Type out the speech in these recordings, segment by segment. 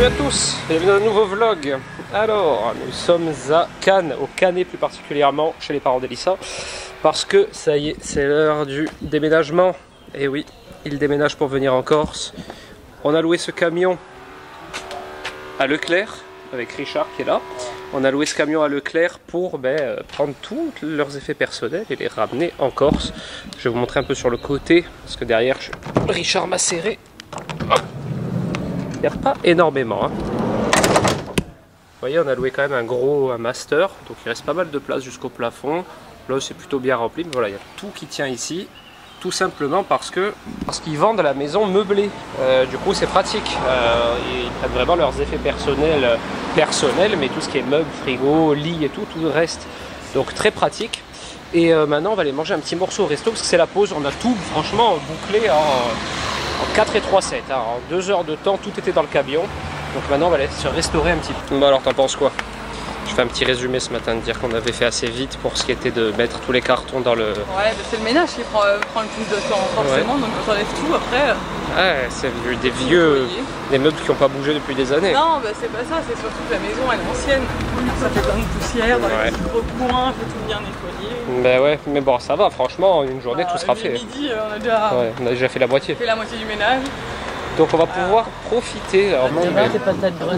à tous, bienvenue dans un nouveau vlog. Alors, nous sommes à Cannes, au Canet plus particulièrement, chez les parents d'Elissa, parce que ça y est, c'est l'heure du déménagement. Et oui, ils déménagent pour venir en Corse. On a loué ce camion à Leclerc, avec Richard qui est là. On a loué ce camion à Leclerc pour prendre tous leurs effets personnels et les ramener en Corse. Je vais vous montrer un peu sur le côté, parce que derrière, Richard m'a serré. Il n'y a pas énormément. Hein. Vous voyez, on a loué quand même un master, donc il reste pas mal de place jusqu'au plafond. Là, c'est plutôt bien rempli, mais voilà, il y a tout qui tient ici. Tout simplement parce qu'ils vendent la maison meublée. Du coup, c'est pratique. Ils prennent vraiment leurs effets personnels, mais tout ce qui est meubles, frigo, lit et tout reste. Donc très pratique. Et maintenant, on va aller manger un petit morceau au resto parce que c'est la pause. On a tout, franchement, bouclé en 4 et 3 7. Hein. En 2 heures de temps, tout était dans le camion. Donc maintenant, on va aller se restaurer un petit peu. Bon, alors, t'en penses quoi? Je fais un petit résumé ce matin de dire qu'on avait fait assez vite pour ce qui était de mettre tous les cartons dans le... Ouais, c'est le ménage qui prend le plus de temps forcément, ouais. Donc on enlève tout après. Ouais, c'est des vieux, des meubles qui n'ont pas bougé depuis des années. Non, bah c'est pas ça, c'est surtout que la maison elle est ancienne. Ça fait plein de poussière dans les petits recoins, il faut tout bien nettoyer. Bah ouais, mais bon ça va, franchement, une journée tout sera fait. Midi, on a déjà fait la moitié. Fait la moitié du ménage. Donc on va pouvoir profiter. Alors moi,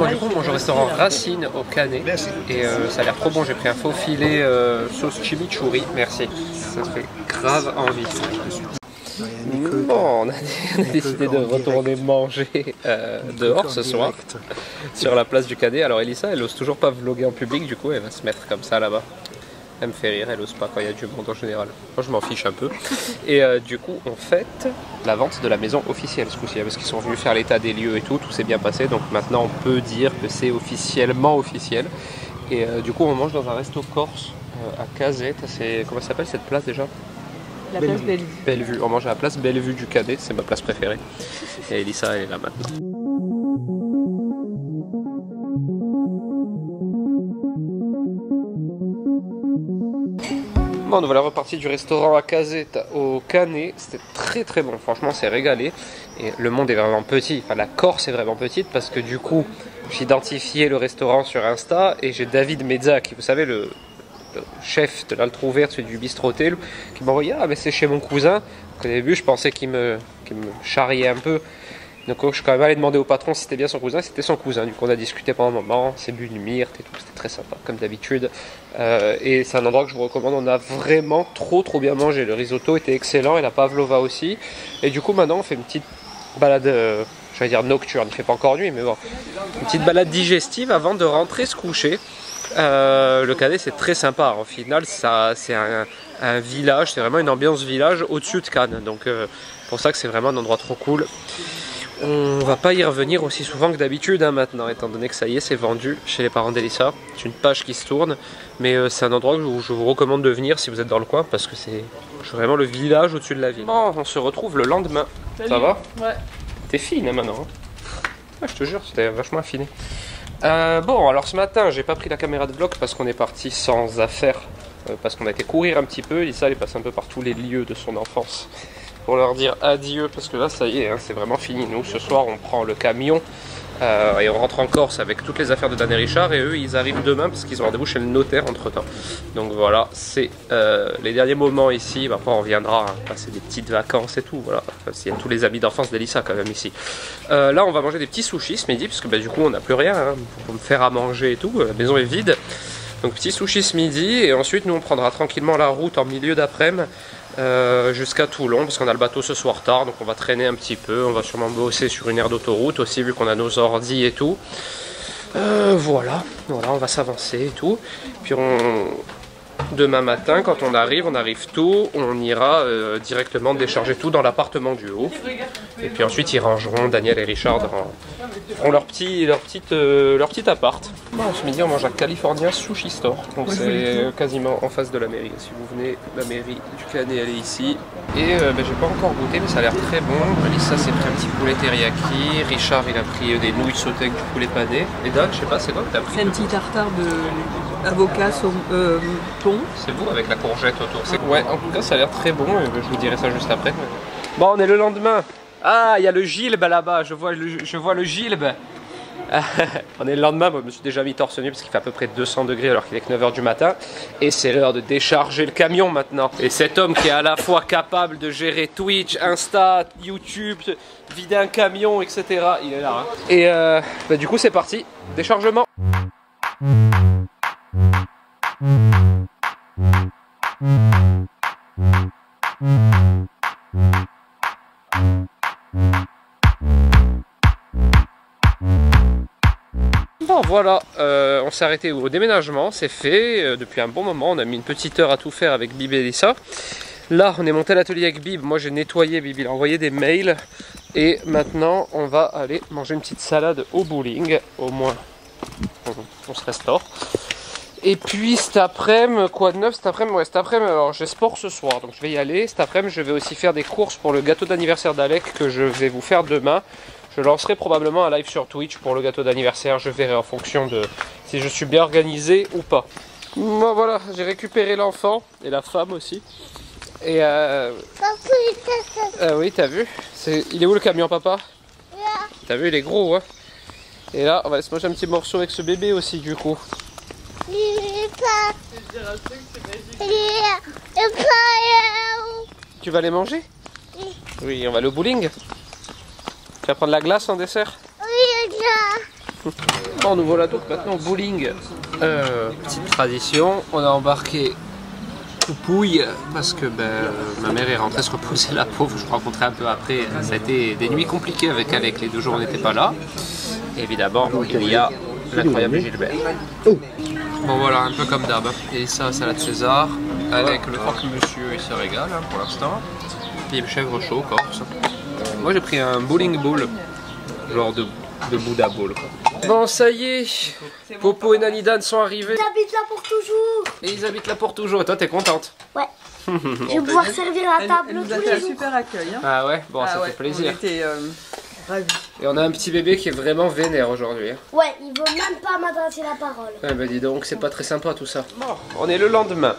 du coup, on mange au restaurant Racine au Canet. Et ça a l'air trop bon. J'ai pris un faux filet sauce chimichurri. Merci. Ça fait grave envie. Bon, on a décidé de retourner manger dehors ce soir sur la place du Canet. Alors Elissa, elle ose toujours pas vlogger en public. Du coup, elle va se mettre comme ça là-bas. Elle me fait rire, elle ose pas quand il y a du monde en général. Moi je m'en fiche un peu. Et du coup on fête la vente de la maison officielle ce coup-ci, parce qu'ils sont venus faire l'état des lieux et tout s'est bien passé. Donc maintenant on peut dire que c'est officiellement officiel. Et du coup on mange dans un resto corse à Casette. Comment ça s'appelle cette place déjà? La place Bellevue. Bellevue. On mange à la place Bellevue du Canet, c'est ma place préférée. Et Elissa elle est là maintenant. Bon, nous voilà repartis du restaurant à Casette au Canet. C'était très très bon, franchement c'est régalé. Et le monde est vraiment petit, enfin la Corse est vraiment petite parce que du coup j'ai identifié le restaurant sur Insta et j'ai David Mezza qui, vous savez, le chef de l'Altre Ouvert, celui du bistroté, qui m'a envoyé: ah mais c'est chez mon cousin. Donc, au début je pensais qu'il me charriait un peu. Donc je suis quand même allé demander au patron si c'était bien son cousin. C'était son cousin, du coup on a discuté pendant un moment, c'est bu une myrte et tout, c'était très sympa comme d'habitude. Et c'est un endroit que je vous recommande, on a vraiment trop bien mangé. Le risotto était excellent et la pavlova aussi. Et du coup maintenant on fait une petite balade, j'allais dire nocturne, il fait pas encore nuit mais bon. Une petite balade digestive avant de rentrer se coucher. Le Canet c'est très sympa, en final c'est un village, c'est vraiment une ambiance village au-dessus de Cannes. Donc pour ça que c'est vraiment un endroit trop cool. On va pas y revenir aussi souvent que d'habitude hein, maintenant, étant donné que ça y est, c'est vendu chez les parents d'Elissa. C'est une page qui se tourne, mais c'est un endroit où je vous recommande de venir si vous êtes dans le coin, parce que c'est vraiment le village au-dessus de la ville. Bon, on se retrouve le lendemain. Salut. Ça va? Ouais. T'es fine hein, maintenant. Hein. Ouais, je te jure, c'était vachement affiné. Bon, alors ce matin, j'ai pas pris la caméra de vlog parce qu'on est parti sans affaires, parce qu'on a été courir un petit peu. Elissa, elle est passée un peu par tous les lieux de son enfance pour leur dire adieu, parce que là ça y est, hein, c'est vraiment fini. Nous ce soir on prend le camion et on rentre en Corse avec toutes les affaires de Dan et Richard, et eux ils arrivent demain parce qu'ils ont rendez-vous chez le notaire entre temps. Donc voilà, c'est les derniers moments ici. Après on reviendra hein, passer des petites vacances et tout, voilà. Enfin, il y a tous les amis d'enfance d'Elissa quand même ici. Là on va manger des petits sushis ce midi, parce que du coup on n'a plus rien hein, pour me faire à manger et tout, la maison est vide. Donc petits sushis ce midi, et ensuite nous on prendra tranquillement la route en milieu d'après-midi jusqu'à Toulon, parce qu'on a le bateau ce soir tard, donc on va traîner un petit peu. On va sûrement bosser sur une aire d'autoroute aussi, vu qu'on a nos ordis et tout. Voilà, on va s'avancer et tout. Puis demain matin, quand on arrive tôt, on ira directement décharger tout dans l'appartement du haut. Et puis ensuite ils rangeront, Daniel et Richard feront leur petit appart. Bon, ce midi on mange à California Sushi Store, donc c'est quasiment en face de la mairie. Si vous venez, la mairie du Canet elle est ici. Et j'ai pas encore goûté, mais ça a l'air très bon. Alissa s'est pris un petit poulet teriyaki, Richard il a pris des nouilles sautées avec du poulet pané. Et Dan, je sais pas, c'est quoi que t'as pris? C'est un petit tartare de avocat thon. C'est vous avec la courgette autour. Ouais, en tout cas ça a l'air très bon, je vous dirai ça juste après. Bon, on est le lendemain. Ah, il y a le Gilbe là-bas, je vois le Gilbe. On est le lendemain, moi, je me suis déjà mis torse nu parce qu'il fait à peu près 200 degrés alors qu'il est que 9 h du matin. Et c'est l'heure de décharger le camion maintenant. Et cet homme qui est à la fois capable de gérer Twitch, Insta, YouTube, vider un camion, etc. Il est là. Hein. Et bah, du coup c'est parti, déchargement. Bon voilà, on s'est arrêté au déménagement, c'est fait depuis un bon moment, on a mis une petite heure à tout faire avec Bib et Lisa. Là on est monté à l'atelier avec Bib, moi j'ai nettoyé, Bib il a envoyé des mails et maintenant on va aller manger une petite salade au bowling, au moins on se restaure. Et puis cet après-midi, quoi de neuf cet après-midi? Ouais, cet après-midi, alors j'ai sport ce soir, donc je vais y aller. Cet après-midi je vais aussi faire des courses pour le gâteau d'anniversaire d'Alec que je vais vous faire demain. Je lancerai probablement un live sur Twitch pour le gâteau d'anniversaire, je verrai en fonction de si je suis bien organisé ou pas. Bon voilà, j'ai récupéré l'enfant et la femme aussi. Et oui, t'as vu? Il est où le camion, papa? T'as vu, il est gros, hein? Et là, on va se manger un petit morceau avec ce bébé aussi, du coup. Tu vas les manger? Oui, on va aller au bowling. Tu vas prendre la glace en dessert? Oui, bon, nous voilà donc maintenant au bowling. Petite tradition, on a embarqué Poupouille parce que ma mère est rentrée se reposer, la pauvre. Je vous raconterai un peu après. Ça a été des nuits compliquées avec Alec, les 2 jours on n'était pas là. Et évidemment, il y a l'incroyable Gilbert. Bon voilà, un peu comme d'hab. Et ça, salade César. Avec le croque-monsieur, il se régale hein, pour l'instant. Puis chèvre chaud, corse. Moi j'ai pris un bowling ball, genre de Bouddha ball quoi. Bon ça y est, Popo et Nanidan sont arrivés. Ils habitent là pour toujours. Et ils habitent là pour toujours, et toi t'es contente? Ouais. Je vais pouvoir servir à table Elle nous tous a les fait un jours. super accueil. Hein. Ah ouais, bon ça ouais, fait plaisir. On était ravis. Et on a un petit bébé qui est vraiment vénère aujourd'hui. Hein. Ouais, il veut même pas m'adresser la parole. Ouais bah dis donc, c'est pas très sympa tout ça. Bon, on est le lendemain.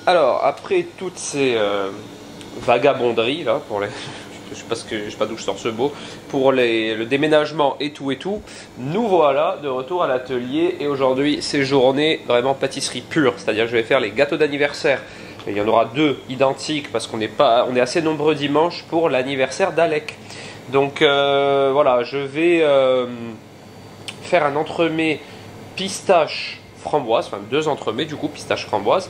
Alors, après toutes ces vagabonderies là, pour les... je sais pas d'où je sors ce mot, pour le déménagement et tout, nous voilà de retour à l'atelier et aujourd'hui c'est journée vraiment pâtisserie pure, c'est-à-dire que je vais faire les gâteaux d'anniversaire. Il y en aura 2 identiques parce on est assez nombreux dimanche pour l'anniversaire d'Alec. Donc voilà, je vais faire un entremets pistache framboise, enfin 2 entremets du coup pistache framboise.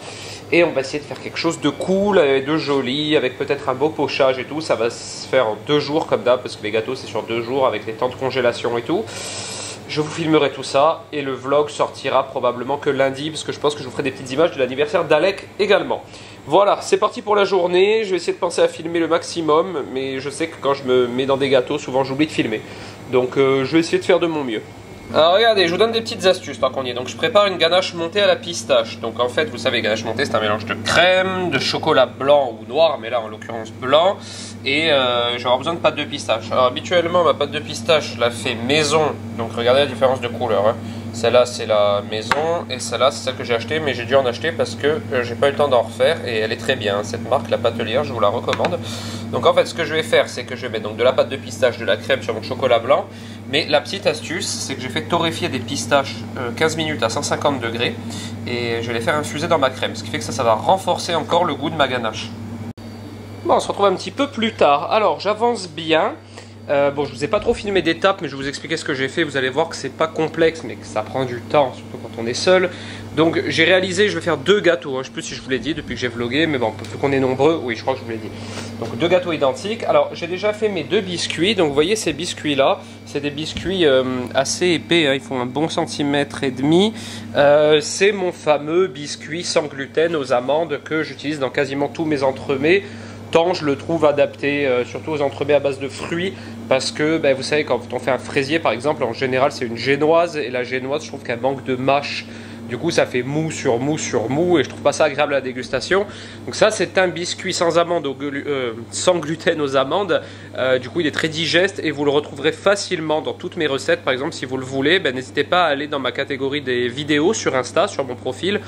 Et on va essayer de faire quelque chose de cool, de joli, avec peut-être un beau pochage et tout. Ça va se faire en 2 jours comme d'hab, parce que les gâteaux c'est sur 2 jours avec les temps de congélation et tout. Je vous filmerai tout ça et le vlog sortira probablement que lundi, parce que je pense que je vous ferai des petites images de l'anniversaire d'Alec également. Voilà, c'est parti pour la journée. Je vais essayer de penser à filmer le maximum, mais je sais que quand je me mets dans des gâteaux, souvent j'oublie de filmer. Donc je vais essayer de faire de mon mieux. Alors regardez, je vous donne des petites astuces tant qu'on y est. Donc je prépare une ganache montée à la pistache. Donc en fait, vous savez, ganache montée, c'est un mélange de crème, de chocolat blanc ou noir, mais là en l'occurrence blanc. Et je vais avoir besoin de pâte de pistache. Alors habituellement, ma pâte de pistache, je la fais maison. Donc regardez la différence de couleur. Hein. Celle-là, c'est la maison et celle-là, c'est celle que j'ai achetée, mais j'ai dû en acheter parce que j'ai pas eu le temps d'en refaire et elle est très bien. Cette marque, la pâtelière, je vous la recommande. Donc en fait, ce que je vais faire, c'est que je vais mettre donc de la pâte de pistache, de la crème sur mon chocolat blanc. Mais la petite astuce, c'est que j'ai fait torréfier des pistaches 15 minutes à 150 degrés et je vais les faire infuser dans ma crème. Ce qui fait que ça va renforcer encore le goût de ma ganache. Bon, on se retrouve un petit peu plus tard. Alors, j'avance bien. Bon, je vous ai pas trop filmé d'étapes, mais je vais vous expliquer ce que j'ai fait. Vous allez voir que c'est pas complexe, mais que ça prend du temps, surtout quand on est seul. Donc, j'ai réalisé, je vais faire 2 gâteaux. Hein. Je sais plus si je vous l'ai dit depuis que j'ai vlogué, mais bon, vu qu'on est nombreux, oui, je crois que je vous l'ai dit. Donc, 2 gâteaux identiques. Alors, j'ai déjà fait mes 2 biscuits. Donc, vous voyez ces biscuits-là, c'est des biscuits assez épais. Hein. Ils font un bon centimètre et demi. C'est mon fameux biscuit sans gluten aux amandes que j'utilise dans quasiment tous mes entremets. Tant je le trouve adapté, surtout aux entremets à base de fruits, parce que vous savez, quand on fait un fraisier par exemple, en général c'est une génoise, et la génoise je trouve qu'elle manque de mâche, du coup ça fait mou sur mou sur mou, et je trouve pas ça agréable à la dégustation. Donc ça c'est un biscuit sans amandes, sans gluten aux amandes, du coup il est très digeste, et vous le retrouverez facilement dans toutes mes recettes. Par exemple si vous le voulez, n'hésitez pas à aller dans ma catégorie des vidéos sur Insta, sur mon profil.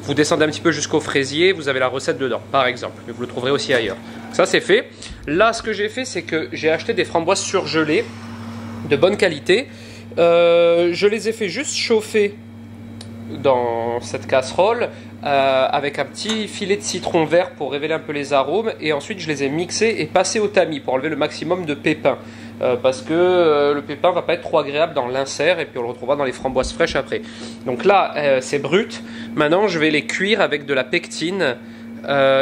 Vous descendez un petit peu jusqu'au fraisier, vous avez la recette dedans, par exemple. Mais vous le trouverez aussi ailleurs. Ça, c'est fait. Là, ce que j'ai fait, c'est que j'ai acheté des framboises surgelées de bonne qualité. Je les ai fait juste chauffer dans cette casserole avec un petit filet de citron vert pour révéler un peu les arômes, et ensuite je les ai mixés et passés au tamis pour enlever le maximum de pépins, parce que le pépin va pas être trop agréable dans l'insert, et puis on le retrouvera dans les framboises fraîches après. Donc là c'est brut. Maintenant je vais les cuire avec de la pectine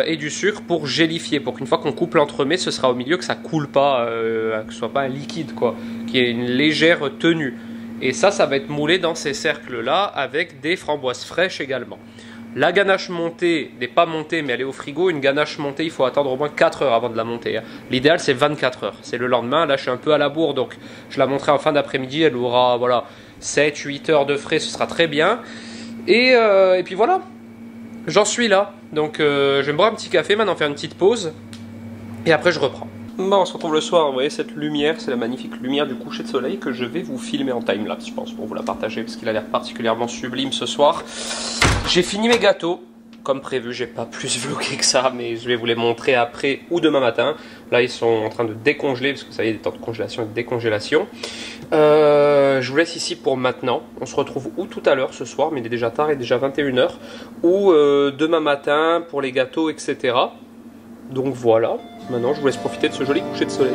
et du sucre pour gélifier, pour qu'une fois qu'on coupe l'entremets, ce sera au milieu, que ça coule pas, que ce soit pas un liquide quoi, qu'il y ait une légère tenue. Et ça va être moulé dans ces cercles-là avec des framboises fraîches également. La ganache montée n'est pas montée, mais elle est au frigo. Une ganache montée, il faut attendre au moins 4 heures avant de la monter. L'idéal, c'est 24 heures. C'est le lendemain. Là, je suis un peu à la bourre, donc je la monterai en fin d'après-midi. Elle aura voilà, 7-8 heures de frais, ce sera très bien. Et puis voilà, j'en suis là. Donc, je vais me boire un petit café, maintenant faire une petite pause. Et après, je reprends. Bon, on se retrouve le soir, vous voyez cette lumière, c'est la magnifique lumière du coucher de soleil que je vais vous filmer en timelapse, je pense, pour vous la partager, parce qu'il a l'air particulièrement sublime ce soir. J'ai fini mes gâteaux, comme prévu, j'ai pas plus vlogué que ça, mais je vais vous les montrer après ou demain matin. Là, ils sont en train de décongeler, parce que ça y est, des temps de congélation et de décongélation. Je vous laisse ici pour maintenant. On se retrouve ou tout à l'heure ce soir, mais il est déjà tard, il est déjà 21 h, ou demain matin pour les gâteaux, etc. Donc voilà, maintenant je vous laisse profiter de ce joli coucher de soleil.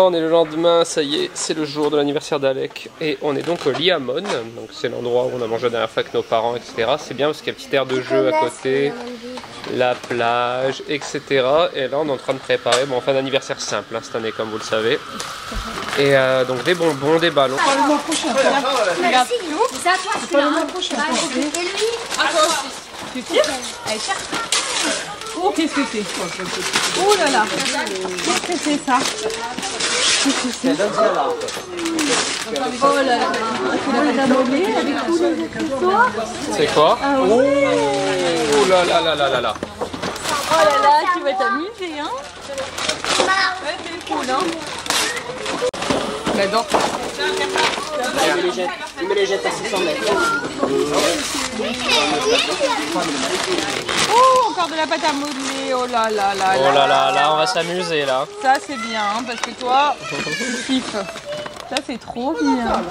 On est le lendemain, ça y est, c'est le jour de l'anniversaire d'Alec et on est donc au Liamon, donc c'est l'endroit où on a mangé la dernière fois avec nos parents, etc. C'est bien parce qu'il y a un petit air de jeu à côté, la plage, etc. Et là on est en train de préparer, bon, fin d'anniversaire simple hein, cette année comme vous le savez. Et donc des bonbons, des ballons. Pas le mois prochain. Merci. C'est à toi, c'est pas le mois prochain. Et lui, À toi aussi. Tu tires? Allez, tire. Oh, qu'est-ce que c'est? Oh là là. Qu'est-ce que c'est ça? Qu'est-ce que c'est? Oh là là. Avec tous les accessoires. C'est quoi? Ah oui. Oh là là là là là là. Oh là là, tu vas t'amuser, hein? Ouais, c'est cool, hein? J'adore. Il me les jette à 600 mètres. Oh, encore de la pâte à modeler. Oh là là là. Oh là là là, on va s'amuser là. Ça c'est bien, hein, parce que toi, tu kiffes. Ça c'est trop bien.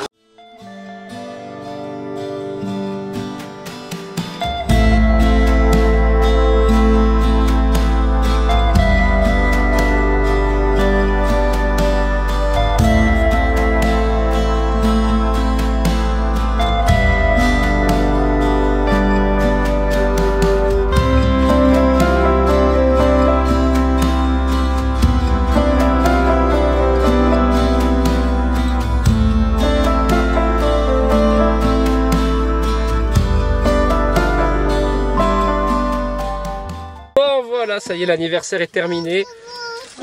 Ça y est, l'anniversaire est terminé.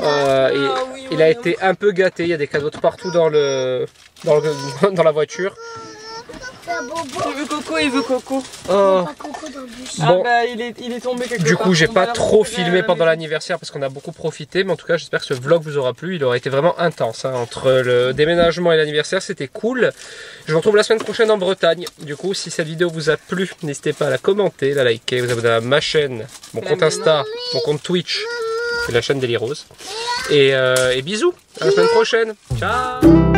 Il a été un peu gâté. Il y a des cadeaux de partout dans la voiture. Il veut Coco, il veut Coco. Oh. Ah bah il est tombé quelque part. Du coup, j'ai pas trop filmé pendant l'anniversaire parce qu'on a beaucoup profité. Mais en tout cas, j'espère que ce vlog vous aura plu. Il aura été vraiment intense. Hein. Entre le déménagement et l'anniversaire, c'était cool. Je vous retrouve la semaine prochaine en Bretagne. Du coup, si cette vidéo vous a plu, n'hésitez pas à la commenter, la liker, vous abonner à ma chaîne, mon compte Insta, mon compte Twitch et la chaîne Deli Rose. Et bisous, à la semaine prochaine. Ciao.